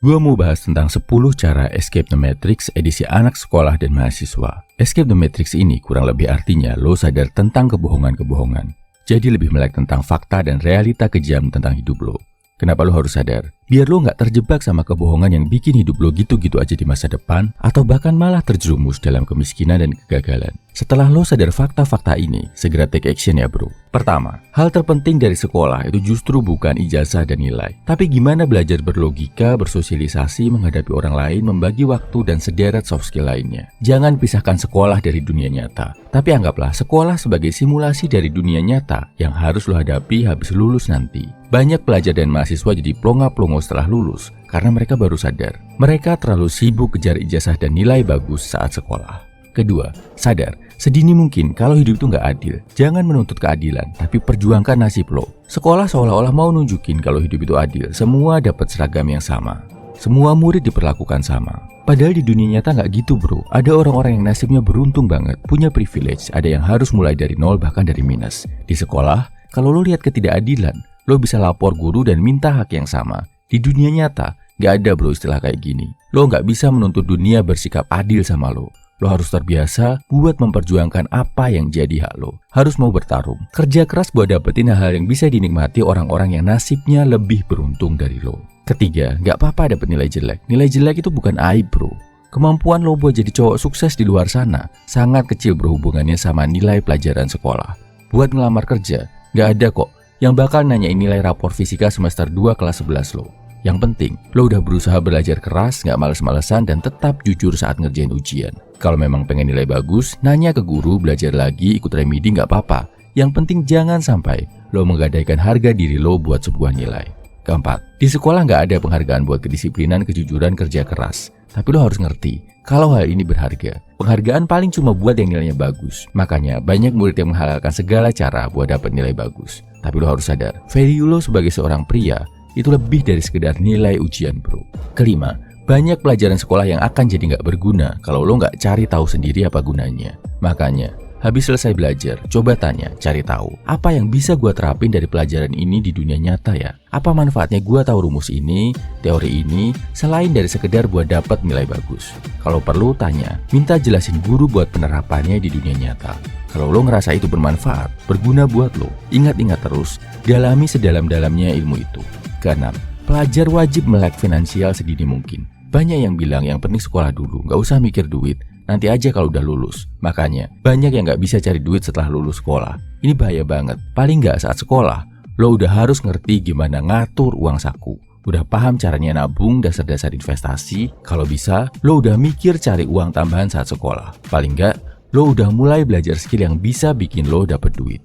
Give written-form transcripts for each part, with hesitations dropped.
Gua mau bahas tentang 10 cara Escape the Matrix edisi anak sekolah dan mahasiswa. Escape the Matrix ini kurang lebih artinya lo sadar tentang kebohongan-kebohongan. Jadi lebih melek tentang fakta dan realita kejam tentang hidup lo. Kenapa lo harus sadar? Biar lo nggak terjebak sama kebohongan yang bikin hidup lo gitu-gitu aja di masa depan, atau bahkan malah terjerumus dalam kemiskinan dan kegagalan. Setelah lo sadar fakta-fakta ini, segera take action ya bro. Pertama, hal terpenting dari sekolah itu justru bukan ijazah dan nilai, tapi gimana belajar berlogika, bersosialisasi, menghadapi orang lain, membagi waktu dan sederet soft skill lainnya. Jangan pisahkan sekolah dari dunia nyata, tapi anggaplah sekolah sebagai simulasi dari dunia nyata yang harus lo hadapi habis lulus nanti. Banyak pelajar dan mahasiswa jadi plonga-plongo setelah lulus karena mereka baru sadar mereka terlalu sibuk kejar ijazah dan nilai bagus saat sekolah. Kedua, sadar sedini mungkin kalau hidup itu nggak adil. Jangan menuntut keadilan, tapi perjuangkan nasib lo. Sekolah seolah-olah mau nunjukin kalau hidup itu adil. Semua dapat seragam yang sama. Semua murid diperlakukan sama. Padahal di dunia nyata nggak gitu bro. Ada orang-orang yang nasibnya beruntung banget, punya privilege. Ada yang harus mulai dari nol bahkan dari minus. Di sekolah, kalau lo lihat ketidakadilan, lo bisa lapor guru dan minta hak yang sama. Di dunia nyata, nggak ada bro istilah kayak gini. Lo nggak bisa menuntut dunia bersikap adil sama lo. Lo harus terbiasa buat memperjuangkan apa yang jadi hak lo. Harus mau bertarung. Kerja keras buat dapetin hal-hal yang bisa dinikmati orang-orang yang nasibnya lebih beruntung dari lo. Ketiga, nggak apa-apa dapet nilai jelek. Nilai jelek itu bukan aib bro. Kemampuan lo buat jadi cowok sukses di luar sana sangat kecil berhubungannya sama nilai pelajaran sekolah. Buat ngelamar kerja, nggak ada kok yang bakal nanyain nilai rapor fisika semester 2 kelas 11 lo. Yang penting, lo udah berusaha belajar keras, gak males-malesan, dan tetap jujur saat ngerjain ujian. Kalau memang pengen nilai bagus, nanya ke guru, belajar lagi, ikut remedi gak apa-apa. Yang penting jangan sampai lo menggadaikan harga diri lo buat sebuah nilai. Keempat, di sekolah gak ada penghargaan buat kedisiplinan, kejujuran, kerja keras. Tapi lo harus ngerti, kalau hal ini berharga. Penghargaan paling cuma buat yang nilainya bagus. Makanya banyak murid yang menghalalkan segala cara buat dapat nilai bagus. Tapi lo harus sadar, value lo sebagai seorang pria itu lebih dari sekedar nilai ujian bro. Kelima, banyak pelajaran sekolah yang akan jadi nggak berguna kalau lo nggak cari tahu sendiri apa gunanya. Makanya, habis selesai belajar, coba tanya, cari tahu, apa yang bisa gue terapin dari pelajaran ini di dunia nyata ya? Apa manfaatnya gue tahu rumus ini, teori ini, selain dari sekedar buat dapat nilai bagus? Kalau perlu tanya, minta jelasin guru buat penerapannya di dunia nyata. Kalau lo ngerasa itu bermanfaat, berguna buat lo, ingat-ingat terus, dalami sedalam-dalamnya ilmu itu. Keenam, pelajar wajib melek finansial sedini mungkin. Banyak yang bilang yang penting sekolah dulu, gak usah mikir duit, nanti aja kalau udah lulus. Makanya, banyak yang gak bisa cari duit setelah lulus sekolah. Ini bahaya banget, paling gak saat sekolah, lo udah harus ngerti gimana ngatur uang saku. Udah paham caranya nabung, dasar-dasar investasi. Kalau bisa, lo udah mikir cari uang tambahan saat sekolah. Paling gak, lo udah mulai belajar skill yang bisa bikin lo dapet duit.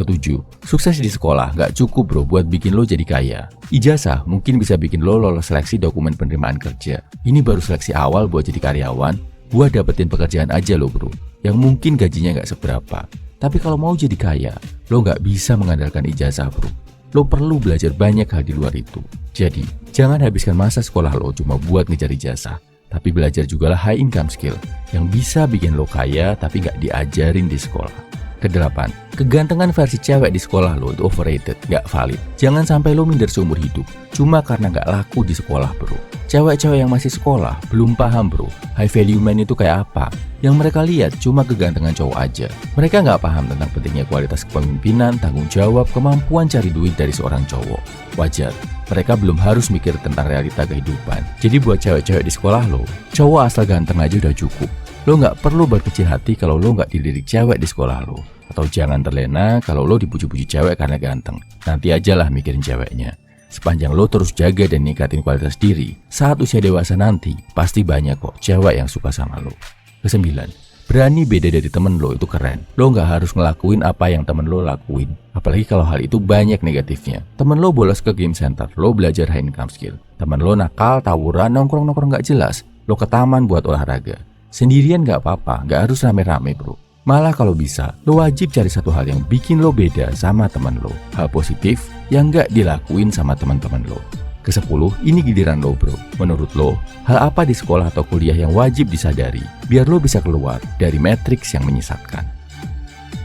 Ketujuh, sukses di sekolah gak cukup bro buat bikin lo jadi kaya. Ijazah mungkin bisa bikin lo lolos seleksi dokumen penerimaan kerja. Ini baru seleksi awal buat jadi karyawan. Buat dapetin pekerjaan aja lo bro, yang mungkin gajinya gak seberapa. Tapi kalau mau jadi kaya, lo gak bisa mengandalkan ijazah bro. Lo perlu belajar banyak hal di luar itu. Jadi, jangan habiskan masa sekolah lo cuma buat ngejar ijazah. Tapi belajar jugalah high income skill yang bisa bikin lo kaya tapi gak diajarin di sekolah. Kedelapan, kegantengan versi cewek di sekolah lo itu overrated, gak valid. Jangan sampai lo minder seumur hidup cuma karena gak laku di sekolah bro. Cewek-cewek yang masih sekolah belum paham bro, high value man itu kayak apa. Yang mereka lihat cuma kegantengan cowok aja. Mereka gak paham tentang pentingnya kualitas kepemimpinan, tanggung jawab, kemampuan cari duit dari seorang cowok. Wajar, mereka belum harus mikir tentang realita kehidupan. Jadi buat cewek-cewek di sekolah lo, cowok asal ganteng aja udah cukup. Lo gak perlu berkecil hati kalau lo gak dilirik cewek di sekolah lo. Atau jangan terlena kalau lo dipuji-puji cewek karena ganteng. Nanti ajalah mikirin ceweknya. Sepanjang lo terus jaga dan ningkatin kualitas diri, saat usia dewasa nanti, pasti banyak kok cewek yang suka sama lo. Kesembilan, berani beda dari temen lo itu keren. Lo gak harus ngelakuin apa yang temen lo lakuin. Apalagi kalau hal itu banyak negatifnya. Temen lo bolos ke game center, lo belajar high income skill. Temen lo nakal, tawuran, nongkrong-nongkrong gak jelas, lo ke taman buat olahraga. Sendirian gak apa-apa, gak harus rame-rame bro. Malah kalau bisa, lo wajib cari satu hal yang bikin lo beda sama teman lo. Hal positif yang gak dilakuin sama teman-teman lo. Kesepuluh, ini giliran lo bro. Menurut lo, hal apa di sekolah atau kuliah yang wajib disadari biar lo bisa keluar dari matriks yang menyesatkan?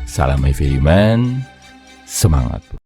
Salam my very man, semangat bro.